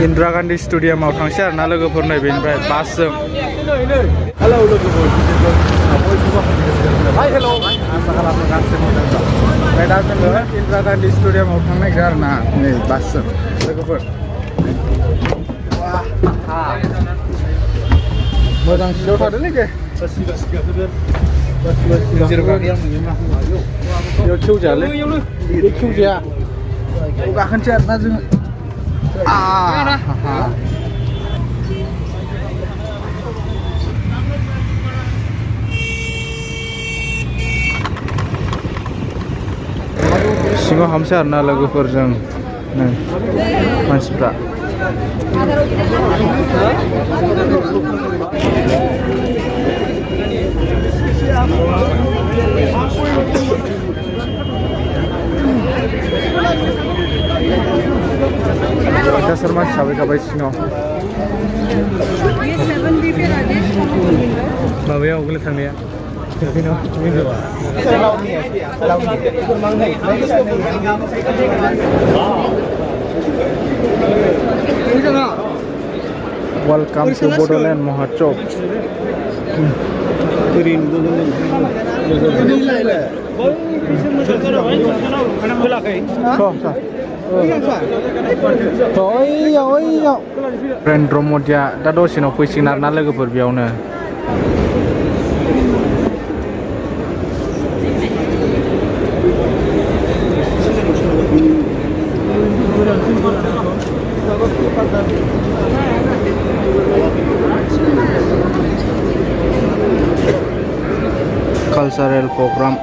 Indira Gandhi Stadium आव थांसै आरोना लोगोफोर नै बेनिफ्राय बासजों हेलौ लोगोफोर हाय हेलौ आसा खालामो गासैबो मोजां दं ओमफ्राय दा जोङो Indira Gandhi Stadium आव थांनो नागिरदों आरोना नै बासजों लोगोफोर मोजां सिटाव थादोलै दे बेयाव खेवजायालै बे खेवजाया बेयाव गाखोनोसै आरोना जोङो सिङाव हाबसै आरोना लोगोफोरजों नै मानसिफ्रा पचास मानसि थाबाय सिङाव माबायाव आवगोल थांनाया Welcome to Bodoland Mahotsav. Rendra Modia दा दसेनाव फैसिगोन आरोना लोगोफोर बेयावनो cultural program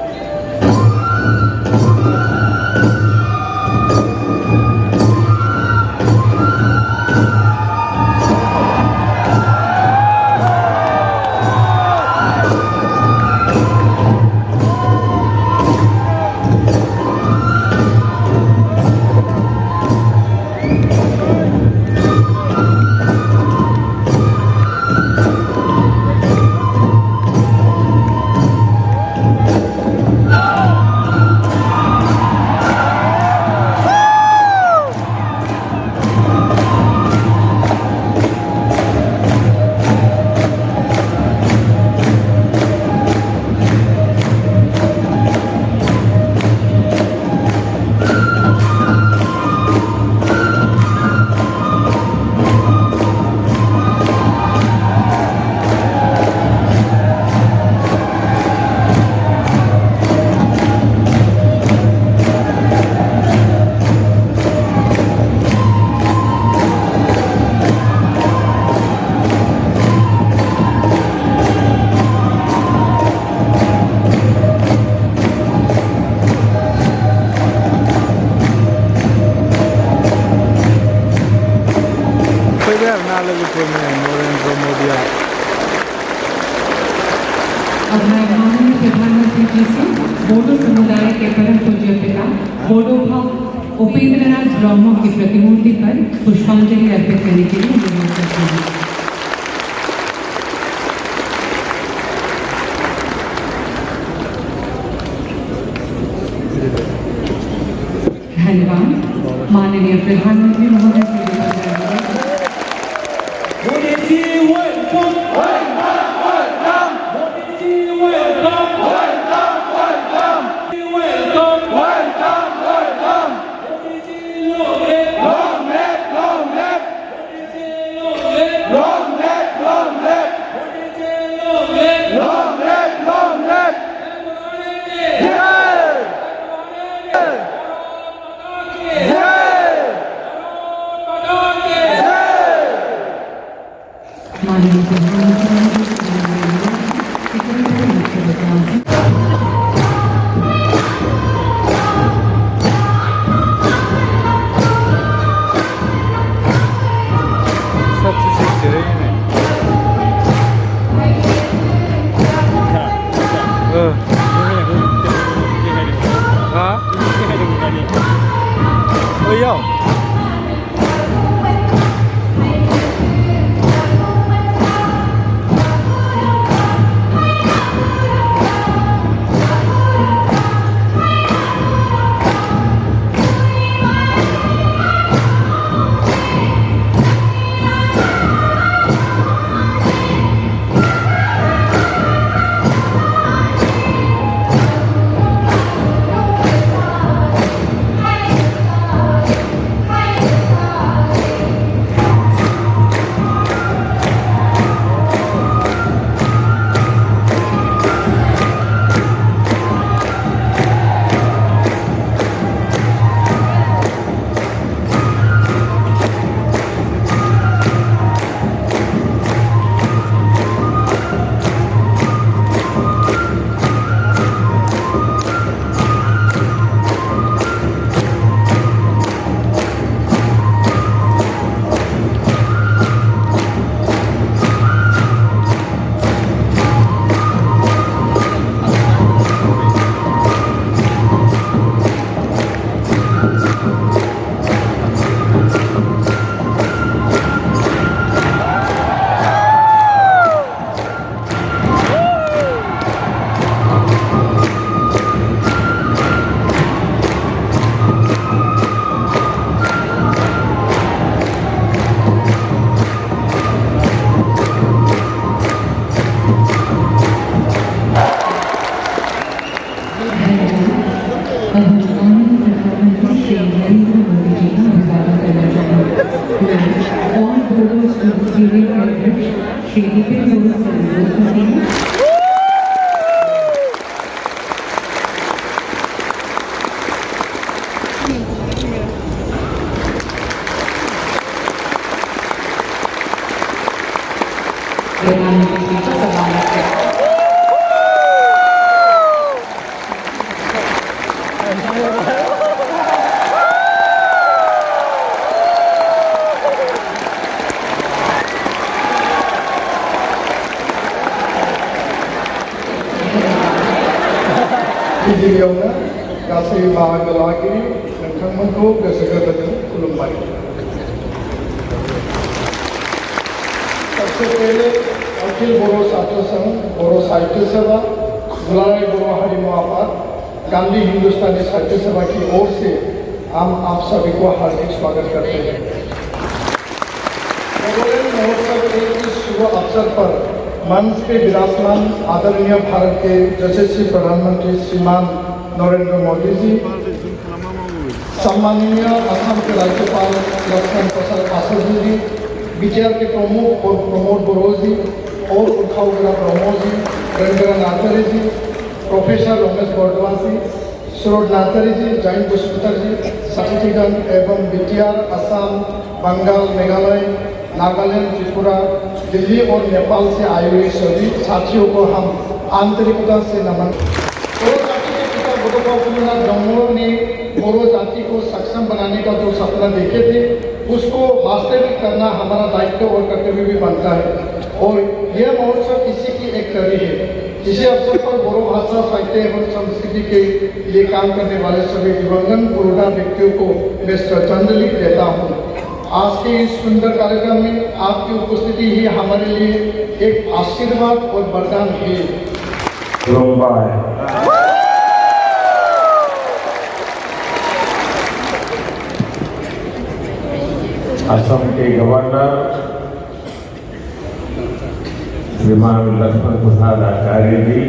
प्रधानमंत्री जी से बोडो समुदाय के परम पूज्य पिता बोडो भाव उपेंद्रनाथ ब्रह्म की प्रतिमूर्ति पर पुष्पांजलि अर्पित करने के लिए निमंत्रित करते हैं। धन्यवाद। माननीय प्रधानमंत्री महोदय से श्री विपिन गुरु से अनुरोध करती हूँ। प्रधानमंत्री जी का सवाल है। गिबियावनो गासै बाहागो लागिरि नोंथांमोनखौ गोसो गोरबोजों खुलुमबाय। सबसे पहले अखिल बर' छात्र संघ, बर' साहित्य सभा, दुलाराय बर' हारिमु आफाद, गांधी हिंदुस्तानी साहित्य सभा की ओर से हम आप सभी को हार्दिक स्वागत करते हैं। नागालैंड महोत्सव के इस शुभ अवसर पर मंच पे विराजमान आदरणीय भारत के यशस्वी प्रधानमंत्री श्रीमान नरेंद्र मोदी जी, सम्माननीय असम के राज्यपाल लक्ष्मण प्रसाद आचार्य जी, विचार के प्रमुख और प्रमोद बड़ोई जी और उठाउगरा ब्रह्मो जी, रविंद्र नाथारी जी, प्रोफेसर रमेश बरदवासी, सरोज नाथारी जी, जैन पुष्पतर जी, साथीगण एवं बीटीआर, असम, बंगाल, मेघालय, नागालैंड, त्रिपुरा, दिल्ली और नेपाल से आए हुए सभी साथियों को हम आंतरिकता से नमन। बोरो जाति के पिता बुद्धदेव रवींद्रनाथ ब्रह्मो ने बोरो जाति को सक्षम बनाने का जो सपना देखे थे उसको वास्तविक करना हमारा दायित्व और कर्तव्य भी बनता है और यह महोत्सव इसी की एक कड़ी है। इसी अवसर पर बोरो भाषा, साहित्य एवं संस्कृति के लिए काम करने वाले सभी दिवंगत पुरोधा व्यक्तियों को मैं श्रद्धांजलि देता हूँ। आज के इस सुंदर कार्यक्रम में आपकी उपस्थिति ही हमारे लिए एक आशीर्वाद और वरदान है। असम के गवर्नर श्रीमान लक्ष्मण प्रसाद आचार्य जी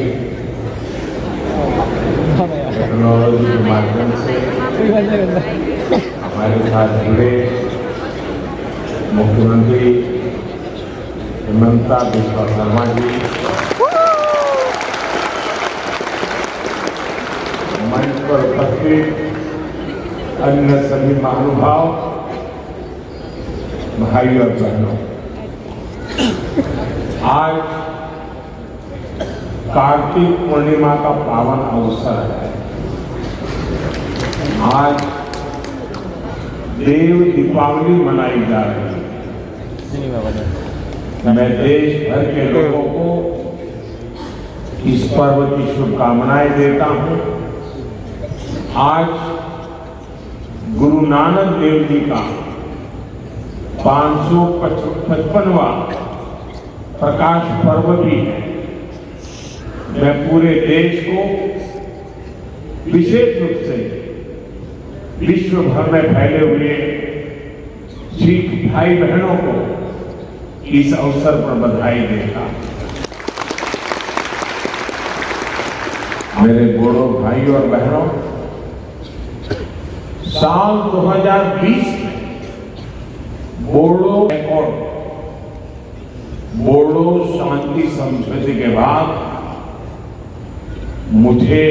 टेक्नोलॉजी के माध्यम से हमारे साथ जुड़े मुख्यमंत्री हिमंता बिस्वा शर्मा जी, मंच पर उपस्थित अन्य सभी महानुभाव, भाई और बहनों, आज कार्तिक पूर्णिमा का पावन अवसर है। आज देव दीपावली मनाई जा रही है। मैं देश भर के लोगों को इस पर्व की शुभकामनाएं देता हूं। आज गुरु नानक देव जी का 555वां प्रकाश पर्व भी है। मैं पूरे देश को, विशेष रूप से विश्व भर में फैले हुए सिख भाई बहनों को इस अवसर पर बधाई देता हूं। मेरे बोडो भाई और बहनों, साल 2020 में बोडो एकॉर्ड, बोडो शांति समझौते के बाद मुझे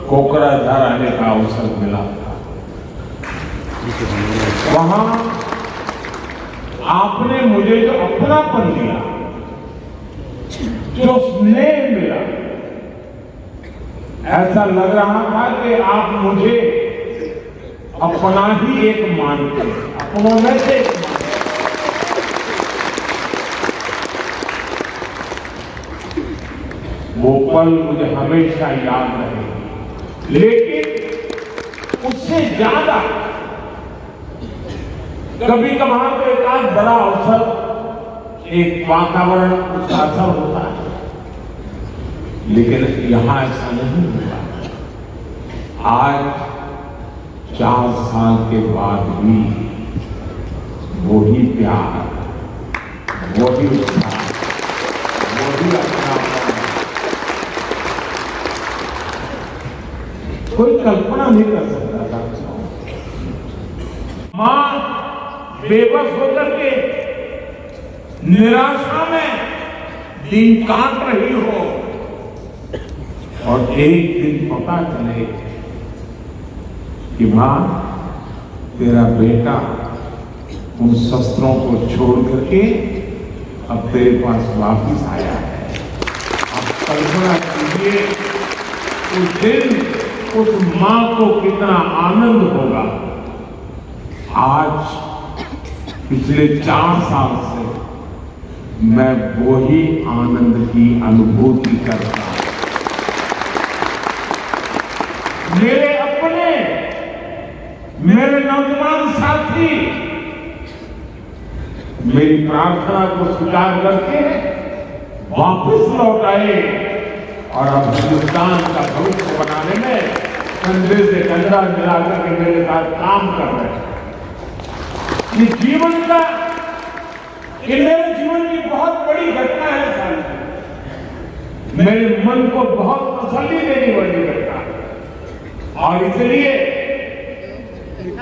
कोकराझार आने का अवसर मिला था। वहां आपने मुझे जो अपनापन दिया, जो स्नेह मिला, ऐसा लग रहा था कि आप मुझे अपना ही एक मानते, अपनों में से एक मानते। वो पल मुझे हमेशा याद रहेगी। लेकिन उससे ज्यादा कभी कभार तो एक आध बड़ा अवसर, एक वातावरण उसका असर होता है, लेकिन यहां ऐसा नहीं हुआ। आज 4 साल के बाद भी वही प्यार, वही उत्साह, वही अपनापन, कोई कल्पना नहीं कर सकता था। मां बेबस होकर के निराशा में दिन काट रही हो और एक दिन पता चले कि मां तेरा बेटा उन शस्त्रों को छोड़ करके अब तेरे पास वापिस आया है। अब कल्पना कीजिए उस दिन उस मां को कितना आनंद होगा। आज पिछले 4 साल से मैं वही आनंद की अनुभूति कर रहा हूं। मेरे अपने, मेरे नौजवान साथी मेरी प्रार्थना को स्वीकार करके वापस लौट आए और अब हिंदुस्तान का भविष्य बनाने में कंधे से कंधा मिलाकर के मेरे साथ काम कर रहे हैं। ये जीवन का, ये मेरे जीवन की बहुत बड़ी घटना है साहब। मेरे मन को बहुत तसल्ली देने वाली घटना है और इसलिए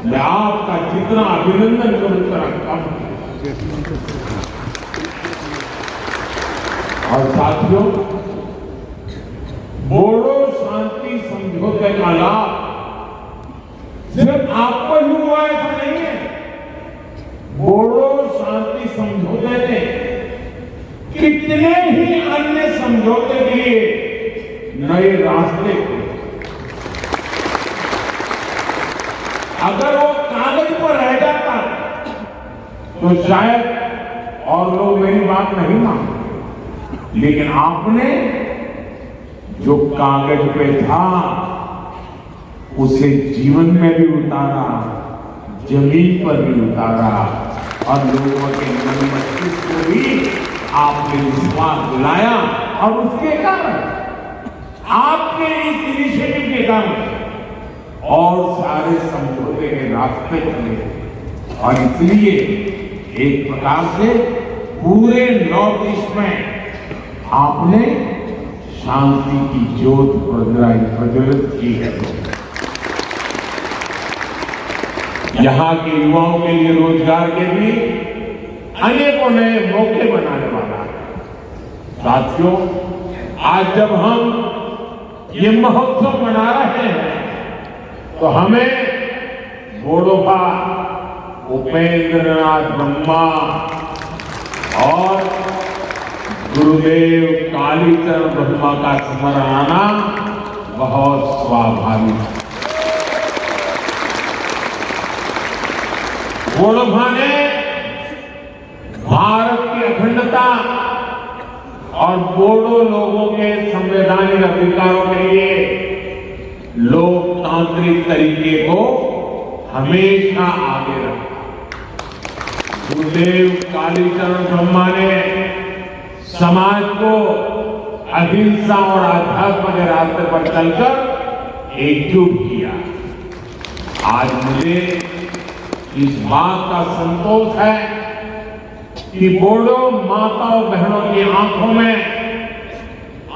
मैं आपका जितना अभिनंदन करूं उतना कम है। और साथियों, बोडो शांति समझौते का लाभ सिर्फ आपको ही हुआ ऐसा नहीं है। बोडो शांति समझौते ने कितने ही अन्य समझौते के लिए नए रास्ते खोले। अगर वो कागज पर रह जाता तो शायद और लोग मेरी बात नहीं मानते, लेकिन आपने जो कागज पे था उसे जीवन में भी उतारा, जमीन पर भी उतारा और लोगों के मन मस्तिष्क को भी आपने विश्वास दिलाया और उसके कारण आपके इस इनिशिएटिव के कारण और सारे समझौते के रास्ते खुले और इसलिए एक प्रकार से पूरे नॉर्थ ईस्ट में आपने शांति की ज्योत प्रज्वलित की है। यहाँ के युवाओं के लिए रोजगार के भी अनेकों नए मौके बनाने वाला है। साथियों, आज जब हम ये महोत्सव मना रहे हैं तो हमें बोडोफा उपेंद्र नाथ ब्रह्मा और गुरुदेव कालीचरण ब्रह्मा का स्मरण आना बहुत स्वाभाविक है। बोडोफा ने भारत की अखंडता और बोडो लोगों के संवैधानिक अधिकारों के लिए लोकतांत्रिक तरीके को हमेशा आगे रखा। गुरुदेव कालीचरण ब्रह्मा ने समाज को अहिंसा और आध्यात्म के रास्ते पर चलकर एकजुट किया। आज मुझे इस बात का संतोष है कि बोडो माताओं बहनों की आंखों में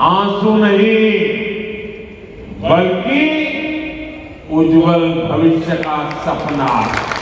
आंसू नहीं बल्कि उज्जवल भविष्य का सपना है।